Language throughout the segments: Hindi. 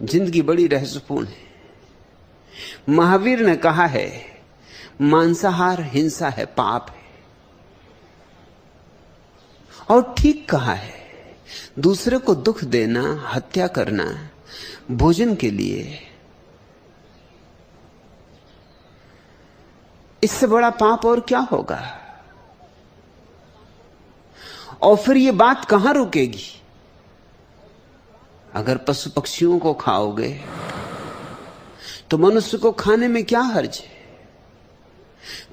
जिंदगी बड़ी रहस्यपूर्ण है। महावीर ने कहा है मांसाहार हिंसा है, पाप है, और ठीक कहा है। दूसरे को दुख देना, हत्या करना भोजन के लिए, इससे बड़ा पाप और क्या होगा? और फिर ये बात कहां रुकेगी? अगर पशु पक्षियों को खाओगे तो मनुष्य को खाने में क्या हर्ज है?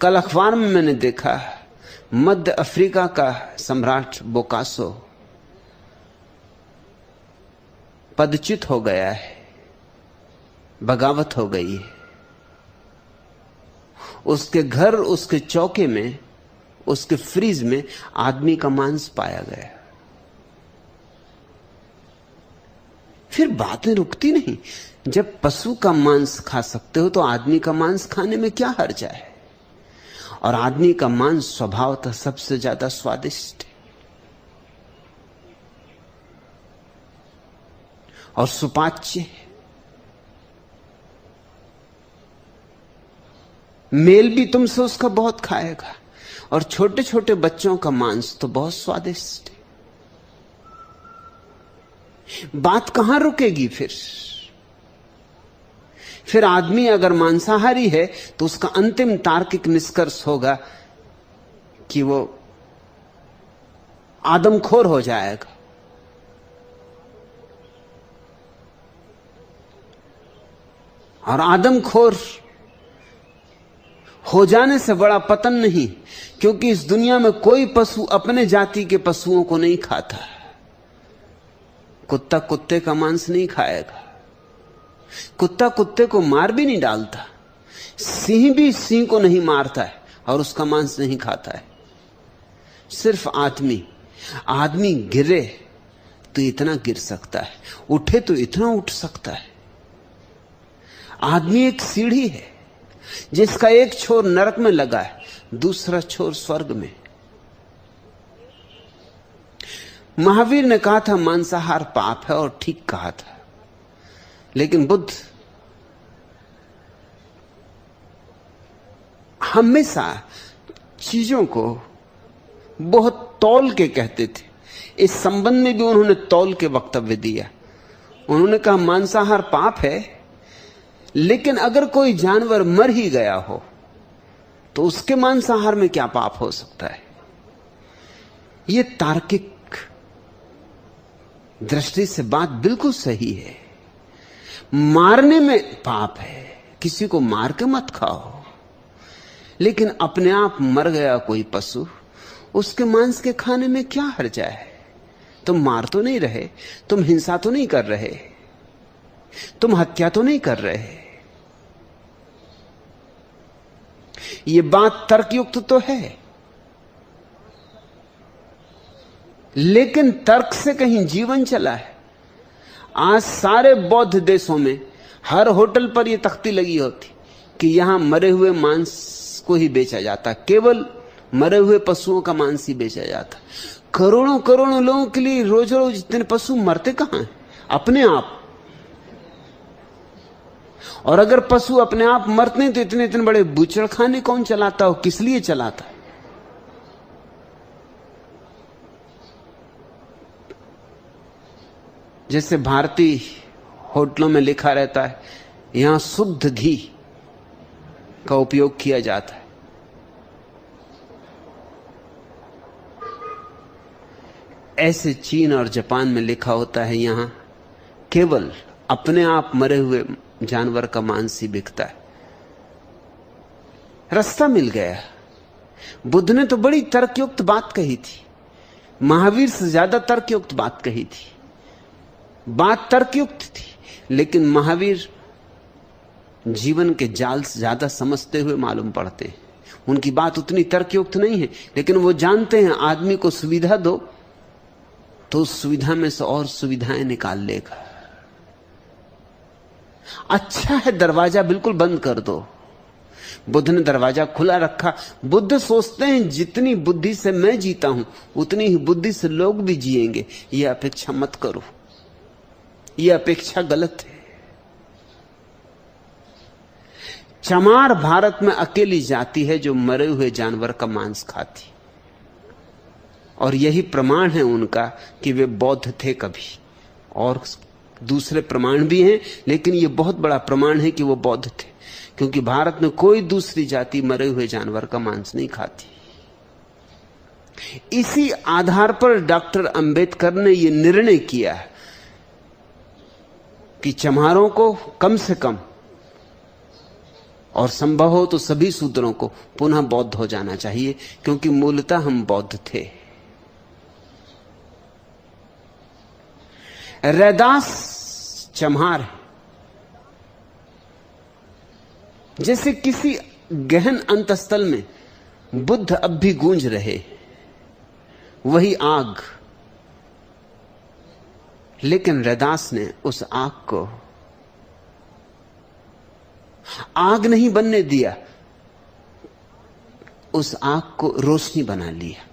कल अखबार में मैंने देखा मध्य अफ्रीका का सम्राट बोकासो पदच्युत हो गया है, बगावत हो गई है। उसके घर, उसके चौके में, उसके फ्रीज में आदमी का मांस पाया गया। फिर बातें रुकती नहीं। जब पशु का मांस खा सकते हो तो आदमी का मांस खाने में क्या हर्ज है? और आदमी का मांस स्वभावतः सबसे ज्यादा स्वादिष्ट है और सुपाच्य है। मेल भी तुमसे उसका बहुत खाएगा, और छोटे छोटे बच्चों का मांस तो बहुत स्वादिष्ट है। बात कहां रुकेगी फिर आदमी अगर मांसाहारी है तो उसका अंतिम तार्किक निष्कर्ष होगा कि वो आदमखोर हो जाएगा। और आदमखोर हो जाने से बड़ा पतन नहीं, क्योंकि इस दुनिया में कोई पशु अपने जाति के पशुओं को नहीं खाता। कुत्ता कुत्ते का मांस नहीं खाएगा, कुत्ता कुत्ते को मार भी नहीं डालता, सिंह भी सिंह को नहीं मारता है और उसका मांस नहीं खाता है। सिर्फ आदमी गिरे तो इतना गिर सकता है, उठे तो इतना उठ सकता है। आदमी एक सीढ़ी है जिसका एक छोर नरक में लगा है, दूसरा छोर स्वर्ग में। महावीर ने कहा था मांसाहार पाप है, और ठीक कहा था। लेकिन बुद्ध हमेशा चीजों को बहुत तौल के कहते थे। इस संबंध में भी उन्होंने तौल के वक्तव्य दिया। उन्होंने कहा मांसाहार पाप है, लेकिन अगर कोई जानवर मर ही गया हो तो उसके मांसाहार में क्या पाप हो सकता है? यह तार्किक दृष्टि से बात बिल्कुल सही है। मारने में पाप है, किसी को मार के मत खाओ, लेकिन अपने आप मर गया कोई पशु, उसके मांस के खाने में क्या हर्ज है? तुम मार तो नहीं रहे, तुम हिंसा तो नहीं कर रहे, तुम हत्या तो नहीं कर रहे। यह बात तर्कयुक्त तो है, लेकिन तर्क से कहीं जीवन चला है। आज सारे बौद्ध देशों में हर होटल पर यह तख्ती लगी होती कि यहां मरे हुए मांस को ही बेचा जाता, केवल मरे हुए पशुओं का मांस ही बेचा जाता। करोड़ों करोड़ों लोगों के लिए रोज रोज इतने पशु मरते कहां हैं? अपने आप। और अगर पशु अपने आप मरते हैं तो इतने इतने बड़े बूचड़खाने कौन चलाता हो? किस लिए चलाता है? जैसे भारतीय होटलों में लिखा रहता है यहां शुद्ध घी का उपयोग किया जाता है, ऐसे चीन और जापान में लिखा होता है यहां केवल अपने आप मरे हुए जानवर का मांस ही बिकता है। रास्ता मिल गया। बुद्ध ने तो बड़ी तर्कयुक्त बात कही थी, महावीर से ज्यादा तर्कयुक्त बात कही थी। बात तर्कयुक्त थी, लेकिन महावीर जीवन के जाल से ज्यादा समझते हुए मालूम पड़ते हैं। उनकी बात उतनी तर्कयुक्त नहीं है, लेकिन वो जानते हैं आदमी को सुविधा दो तो उस सुविधा में से और सुविधाएं निकाल लेगा। अच्छा है दरवाजा बिल्कुल बंद कर दो। बुद्ध ने दरवाजा खुला रखा। बुद्ध सोचते हैं जितनी बुद्धि से मैं जीता हूं उतनी ही बुद्धि से लोग भी जिएंगे। यह अपेक्षा मत करो, यह अपेक्षा गलत है। चमार भारत में अकेली जाति है जो मरे हुए जानवर का मांस खाती, और यही प्रमाण है उनका कि वे बौद्ध थे कभी। और दूसरे प्रमाण भी हैं, लेकिन यह बहुत बड़ा प्रमाण है कि वो बौद्ध थे, क्योंकि भारत में कोई दूसरी जाति मरे हुए जानवर का मांस नहीं खाती। इसी आधार पर डॉक्टर अंबेडकर ने यह निर्णय किया कि चमारों को कम से कम और संभव हो तो सभी शूद्रों को पुनः बौद्ध हो जाना चाहिए, क्योंकि मूलतः हम बौद्ध थे। रैदास चमार है, जैसे किसी गहन अंतस्थल में बुद्ध अब भी गूंज रहे, वही आग। लेकिन रैदास ने उस आग को आग नहीं बनने दिया, उस आग को रोशनी बना लिया।